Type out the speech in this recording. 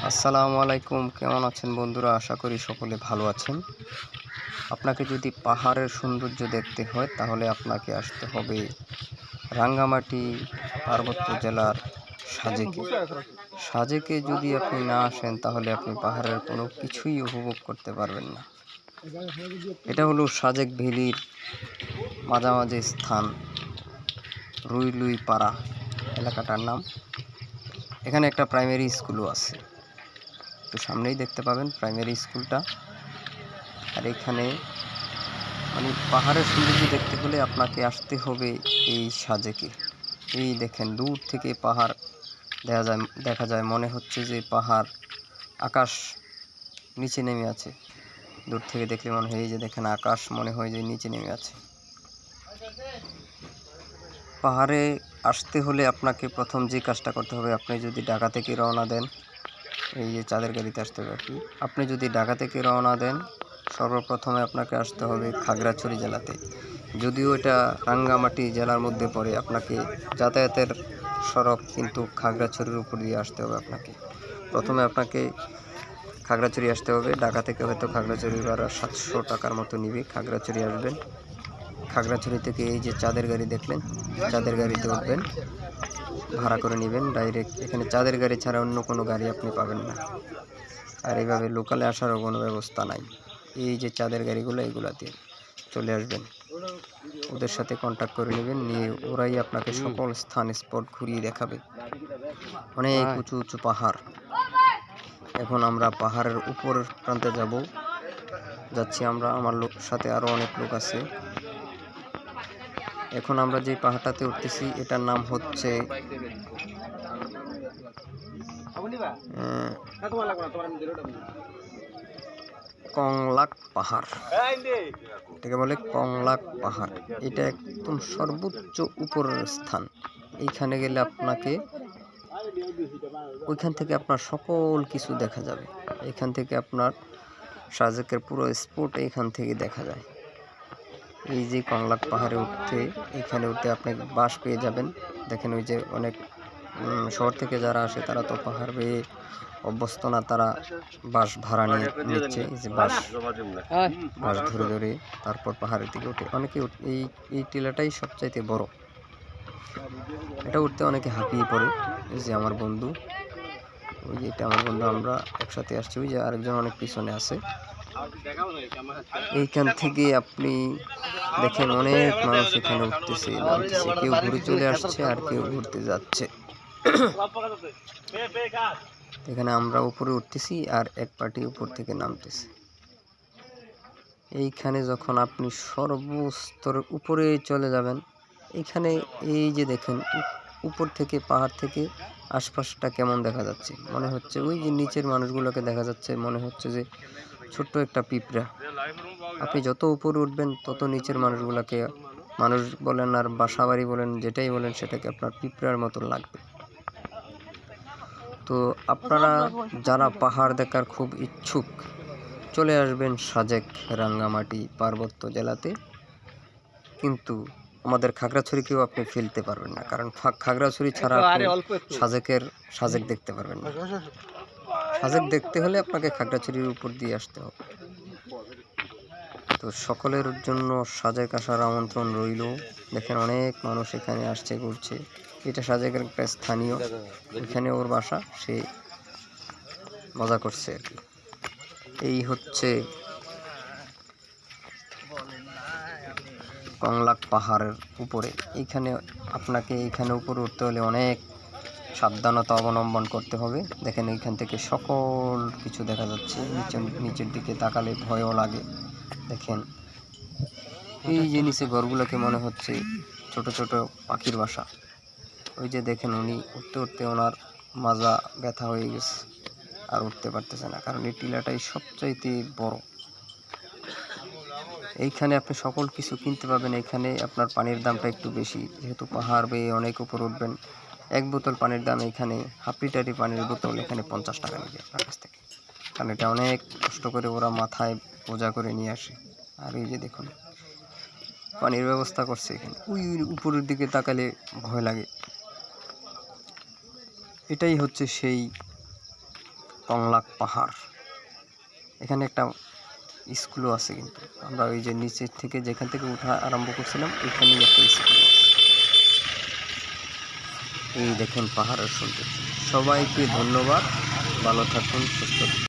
আসসালামু আলাইকুম। কেমন আছেন বন্ধুরা? আশা করি সকলে ভালো আছেন। আপনাকে যদি পাহাড়ের সৌন্দর্য দেখতে হয় তাহলে আপনাকে আসতে হবে রাঙ্গামাটি পার্বত্য জেলার সাজেকে। সাজেকে যদি আপনি না আসেন তাহলে আপনি পাহাড়ের কোনো কিছুই উপভোগ করতে পারবেন না। এটা হলো সাজেক ভ্যালির মাঝামাঝি স্থান, রুইলুই পাড়া এলাকাটার নাম। এখানে একটা প্রাইমারি স্কুলও আছে, তো সামনেই দেখতে পাবেন প্রাইমারি স্কুলটা। আর এখানে পাহাড়ের সৌন্দর্য দেখতে হলে আপনাকে আসতে হবে এই সাজেকে। এই দেখেন, দূর থেকে পাহাড় দেখা যায় মনে হচ্ছে যে পাহাড় আকাশ নিচে নেমে আছে। দূর থেকে দেখলে মনে হয়, এই যে দেখেন, আকাশ মনে হয় যে নিচে নেমে আছে। পাহাড়ে আসতে হলে আপনাকে প্রথম যে কাজটা করতে হবে, আপনি যদি ঢাকা থেকে রওনা দেন, এই যে চাঁদের গাড়িতে আসতে হবে আর কি। আপনি যদি ঢাকা থেকে রওনা দেন, সর্বপ্রথমে আপনাকে আসতে হবে খাগড়াছড়ি জেলাতে। যদিও এটা রাঙ্গামাটি জেলার মধ্যে পড়ে, আপনাকে যাতায়াতের সড়ক কিন্তু খাগড়াছড়ির উপর দিয়ে আসতে হবে। প্রথমে আপনাকে খাগড়াছড়ি আসতে হবে। ঢাকা থেকে হয়তো খাগড়াছড়ি ভাড়া 700 টাকার মতো নিবে। খাগড়াছড়ি আসবেন, খাগড়াছড়ি থেকে এই যে চাঁদের গাড়ি দেখলেন, চাঁদের গাড়িতে উঠবেন, ভাড়া করে নেবেন ডাইরেক্ট। এখানে চাঁদের গাড়ি ছাড়া অন্য কোনো গাড়ি আপনি পাবেন না। আর এইভাবে লোকালে আসারও কোনো ব্যবস্থা নাই। এই যে চাঁদের গাড়িগুলো, এইগুলাতে চলে আসবেন, ওদের সাথে কন্ট্যাক্ট করে নেবেন, নিয়ে ওরাই আপনাকে সকল স্থান স্পট ঘুরিয়ে দেখাবে। অনেক উঁচু উঁচু পাহাড়। এখন আমরা পাহাড়ের উপর প্রান্তে যাচ্ছি আমরা, আমার সাথে আরও অনেক লোক আছে। এখন আমরা যে পাহাড়টাতে উঠতেছি এটার নাম হচ্ছে কংলাক পাহাড়। এটাকে বলে কংলাক পাহাড়। এটা একদম সর্বোচ্চ উপরের স্থান। এইখানে গেলে ওইখান থেকে আপনার সকল কিছু দেখা যাবে। এখান থেকে আপনার সাজেকের পুরো স্পট এইখান থেকে দেখা যায়। এই যে কংলাক পাহাড়ে এখানে উঠতে আপনি বাস পেয়ে যাবেন। দেখেন, ওই যে অনেক শহর থেকে যারা আসে তারা তো পাহাড় বেয়ে অভ্যস্ত না, তারা বাস ভাড়া নিচ্ছে। এই যে বাস ধরে ধরে তারপর পাহাড়ের দিকে উঠে অনেকে। এই টিলাটাই সবচাইতে বড়। এটা উঠতে অনেকে হাঁপিয়ে পড়ে। এই যে আমার বন্ধু, ওই যে এটা আমার বন্ধু, আমরা একসাথে আসছি। ওই যে আরেকজন অনেক পিছনে আছে। এইখান থেকে আপনি দেখেন অনেক মানুষ এখানে উঠতেছে, নামতেছে, কেউ ঘুরে চলে আসছে আর কেউ ঘুরতে যাচ্ছে। এখানে আমরা উপরে উঠতেছি আর এক পার্টি উপর থেকে নামতেছে। এইখানে যখন আপনি সর্বস্তরের উপরে চলে যাবেন, এইখানে এই যে দেখেন উপর থেকে, পাহাড় থেকে আশপাশটা কেমন দেখা যাচ্ছে, মনে হচ্ছে ওই যে নিচের মানুষগুলোকে দেখা যাচ্ছে, মনে হচ্ছে যে ছোট্ট একটা পিঁপড়া। আপনি যত উপরে উঠবেন তত নিচের মানুষগুলোকে, মানুষ বলেন আর বাসা বাড়ি বলেন, যেটাই বলেন, সেটাকে আপনার পিঁপড়ার মতো লাগবে। তো আপনারা যারা পাহাড় দেখার খুব ইচ্ছুক, চলে আসবেন সাজেক রাঙ্গামাটি পার্বত্য জেলাতে। কিন্তু আমাদের খাগড়াছড়িকেও আপনি ফেলতে পারবেন না, কারণ খাগড়াছড়ি ছাড়া আপনি সাজেক দেখতে পারবেন না। সাজেক দেখতে হলে আপনাকে খাগড়াছড়ির উপর দিয়ে আসতে হবে। তো সকলের জন্য সাজেক আসার আমন্ত্রণ রইল। দেখেন অনেক মানুষ এখানে আসছে, ঘুরছে। এটা সাজেকের একটা স্থানীয়, এখানে ওর বাসা, সে মজা করছে আর কি। এই হচ্ছে কংলাক পাহাড়ের উপরে। এইখানে উপরে উঠতে হলে অনেক সাবধানতা অবলম্বন করতে হবে। দেখেন এইখান থেকে সকল কিছু দেখা যাচ্ছে। নিচের দিকে তাকালে ভয়ও লাগে। দেখেন এই যে নিচে ঘরগুলোকে মনে হচ্ছে ছোট ছোট পাখির বাসা। ওই যে দেখেন, উনি উঠতে উঠতে ওনার মাজা ব্যথা হয়ে গেছে, আর উঠতে পারতেছে না, কারণ এই টিলাটাই সবচাইতে বড়। এইখানে আপনি সকল কিছু কিনতে পাবেন। এখানে আপনার পানির দামটা একটু বেশি, যেহেতু পাহাড় বেয়ে অনেক উপর উঠবেন। এক বোতল পানির দাম এখানে, হাফ লিটারি পানির বোতল এখানে 50 টাকা নেবে আপনার কাছ থেকে, কারণ এটা অনেক কষ্ট করে ওরা মাথায় বোঝা করে নিয়ে আসে। আর এই যে দেখুন পানির ব্যবস্থা করছে এখানে, ওই উপরের দিকে তাকালে ভয় লাগে। এটাই হচ্ছে সেই টংলাক পাহাড়। এখানে একটা স্কুলও আছে, কিন্তু আমরা ওই যে নিচের থেকে যেখান থেকে উঠা আরম্ভ করছিলাম ওইখানেই একটা স্কুল আছে। এই দেখেন পাহাড়ের সৌন্দর্য। সবাইকে ধন্যবাদ, ভালো থাকুন, সুস্থ থাকুন।